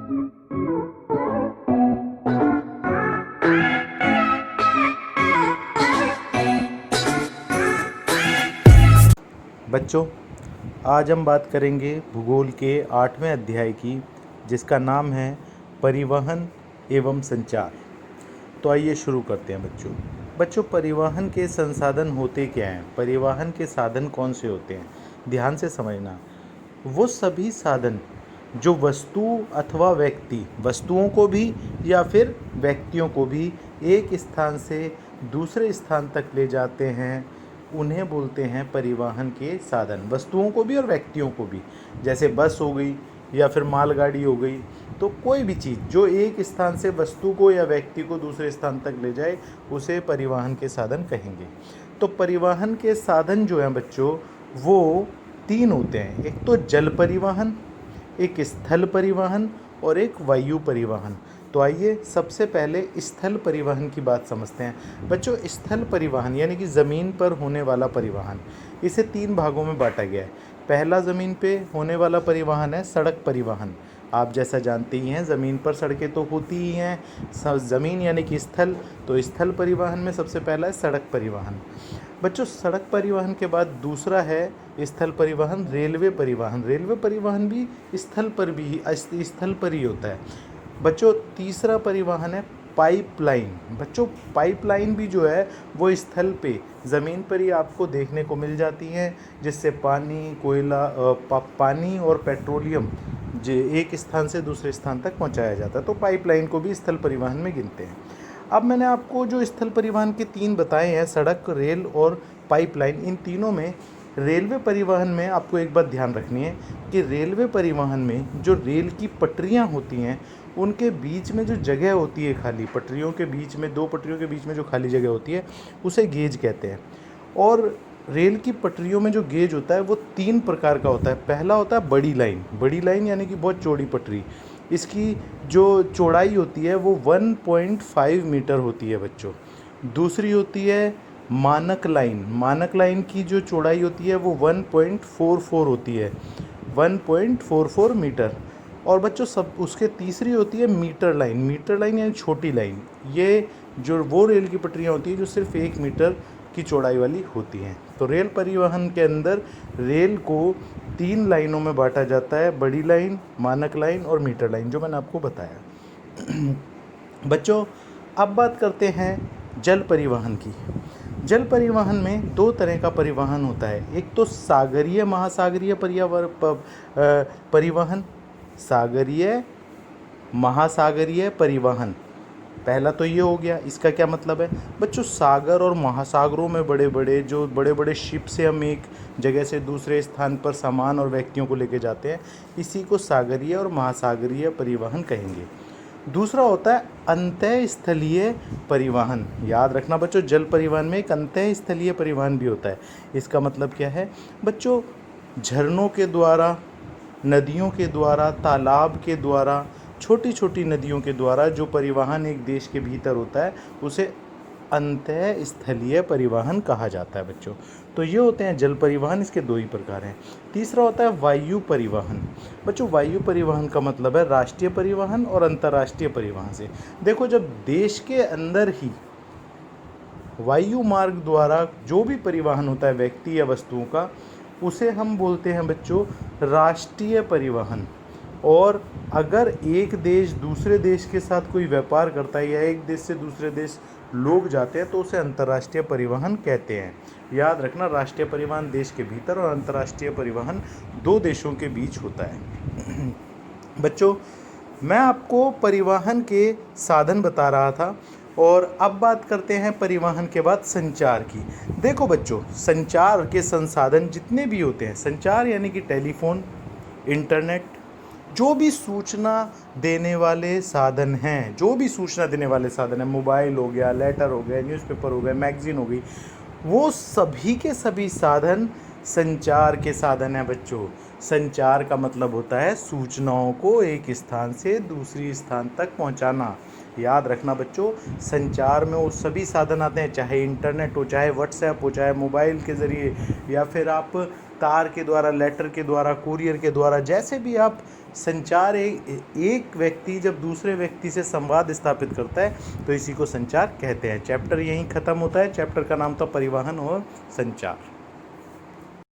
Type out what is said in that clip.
बच्चों, आज हम बात करेंगे भूगोल के 8वें अध्याय की, जिसका नाम है परिवहन एवं संचार। तो आइए शुरू करते हैं बच्चों, परिवहन के संसाधन होते क्या हैं? परिवहन के साधन कौन से होते हैं? ध्यान से समझना। वो सभी साधन जो वस्तु अथवा व्यक्ति, वस्तुओं को भी या फिर व्यक्तियों को भी एक स्थान से दूसरे स्थान तक ले जाते हैं, उन्हें बोलते हैं परिवहन के साधन। वस्तुओं को भी और व्यक्तियों को भी, जैसे बस हो गई या फिर मालगाड़ी हो गई। तो कोई भी चीज़ जो एक स्थान से वस्तु को या व्यक्ति को दूसरे स्थान तक ले जाए, उसे परिवहन के साधन कहेंगे। तो परिवहन के साधन जो हैं बच्चों, वो 3 होते हैं। एक तो जल परिवहन, एक स्थल परिवहन और एक वायु परिवहन। तो आइए सबसे पहले स्थल परिवहन की बात समझते हैं। बच्चों, स्थल परिवहन यानी कि ज़मीन पर होने वाला परिवहन, इसे 3 भागों में बांटा गया है। पहला ज़मीन पे होने वाला परिवहन है सड़क परिवहन। आप जैसा जानते ही हैं, ज़मीन पर सड़कें तो होती ही हैं। ज़मीन यानी कि स्थल, तो स्थल परिवहन में सबसे पहला है सड़क परिवहन। बच्चों, सड़क परिवहन के बाद दूसरा है स्थल परिवहन रेलवे परिवहन। रेलवे परिवहन भी स्थल पर ही होता है। बच्चों, तीसरा परिवहन है पाइपलाइन। बच्चों, पाइपलाइन भी जो है वो स्थल पे, ज़मीन पर ही आपको देखने को मिल जाती हैं, जिससे पानी, कोयला, पानी और पेट्रोलियम जो एक स्थान से दूसरे स्थान तक पहुंचाया जाता है। तो पाइपलाइन को भी स्थल परिवहन में गिनते हैं। अब मैंने आपको जो स्थल परिवहन के 3 बताए हैं, सड़क, रेल और पाइपलाइन, इन तीनों में रेलवे परिवहन में आपको एक बात ध्यान रखनी है कि रेलवे परिवहन में जो रेल की पटरियां होती हैं, उनके बीच में जो जगह होती है खाली, पटरियों के बीच में, 2 पटरियों के बीच में जो खाली जगह होती है, उसे गेज कहते हैं। और रेल की पटरियों में जो गेज होता है वो 3 प्रकार का होता है। पहला होता है बड़ी लाइन। बड़ी लाइन यानी कि बहुत चौड़ी पटरी। इसकी जो चौड़ाई होती है वो 1.5 मीटर होती है बच्चों। दूसरी होती है मानक लाइन। मानक लाइन की जो चौड़ाई होती है वो 1.44 होती है, 1.44 मीटर। और बच्चों, सब उसके तीसरी होती है मीटर लाइन। मीटर लाइन यानी छोटी लाइन। ये जो वो रेल की पटरियाँ होती हैं जो सिर्फ 1 मीटर की चौड़ाई वाली होती हैं। तो रेल परिवहन के अंदर रेल को 3 लाइनों में बांटा जाता है, बड़ी लाइन, मानक लाइन और मीटर लाइन, जो मैंने आपको बताया। बच्चों, अब बात करते हैं जल परिवहन की। जल परिवहन में 2 तरह का परिवहन होता है। एक तो सागरीय महासागरीय परिवहन, सागरीय महासागरीय परिवहन। पहला तो ये हो गया। इसका क्या मतलब है बच्चों? सागर और महासागरों में बड़े बड़े शिप से हम एक जगह से दूसरे स्थान पर सामान और व्यक्तियों को लेके जाते हैं, इसी को सागरीय और महासागरीय परिवहन कहेंगे। दूसरा होता है अंतःस्थलीय परिवहन। याद रखना बच्चों, जल परिवहन में एक अंतःस्थलीय परिवहन भी होता है। इसका मतलब क्या है बच्चों? झरनों के द्वारा, नदियों के द्वारा, तालाब के द्वारा, छोटी छोटी नदियों के द्वारा जो परिवहन एक देश के भीतर होता है, उसे अंतःस्थलीय परिवहन कहा जाता है बच्चों। तो ये होते हैं जल परिवहन। इसके 2 ही प्रकार हैं। तीसरा होता है वायु परिवहन। बच्चों, वायु परिवहन का मतलब है राष्ट्रीय परिवहन और अंतर्राष्ट्रीय परिवहन से। देखो, जब देश के अंदर ही वायु मार्ग द्वारा जो भी परिवहन होता है व्यक्ति या वस्तुओं का, उसे हम बोलते हैं बच्चों राष्ट्रीय परिवहन। और अगर एक देश दूसरे देश के साथ कोई व्यापार करता है या एक देश से दूसरे देश लोग जाते हैं, तो उसे अंतर्राष्ट्रीय परिवहन कहते हैं। याद रखना, राष्ट्रीय परिवहन देश के भीतर और अंतर्राष्ट्रीय परिवहन 2 देशों के बीच होता है। बच्चों, मैं आपको परिवहन के साधन बता रहा था, और अब बात करते हैं परिवहन के बाद संचार की। देखो बच्चों, संचार के संसाधन जितने भी होते हैं, संचार यानी कि टेलीफोन, इंटरनेट, जो भी सूचना देने वाले साधन हैं, जो भी सूचना देने वाले साधन हैं, मोबाइल हो गया, लेटर हो गया, न्यूज़पेपर हो गया, मैगज़ीन हो गई, वो सभी के सभी साधन संचार के साधन हैं बच्चों। संचार का मतलब होता है सूचनाओं को एक स्थान से दूसरी स्थान तक पहुंचाना। याद रखना बच्चों, संचार में वो सभी साधन आते हैं, चाहे इंटरनेट हो, चाहे व्हाट्सएप हो, चाहे मोबाइल के ज़रिए, या फिर आप तार के द्वारा, लेटर के द्वारा, कुरियर के द्वारा, जैसे भी आप संचार, एक व्यक्ति जब दूसरे व्यक्ति से संवाद स्थापित करता है तो इसी को संचार कहते हैं। चैप्टर यहीं ख़त्म होता है। चैप्टर का नाम था परिवहन और संचार।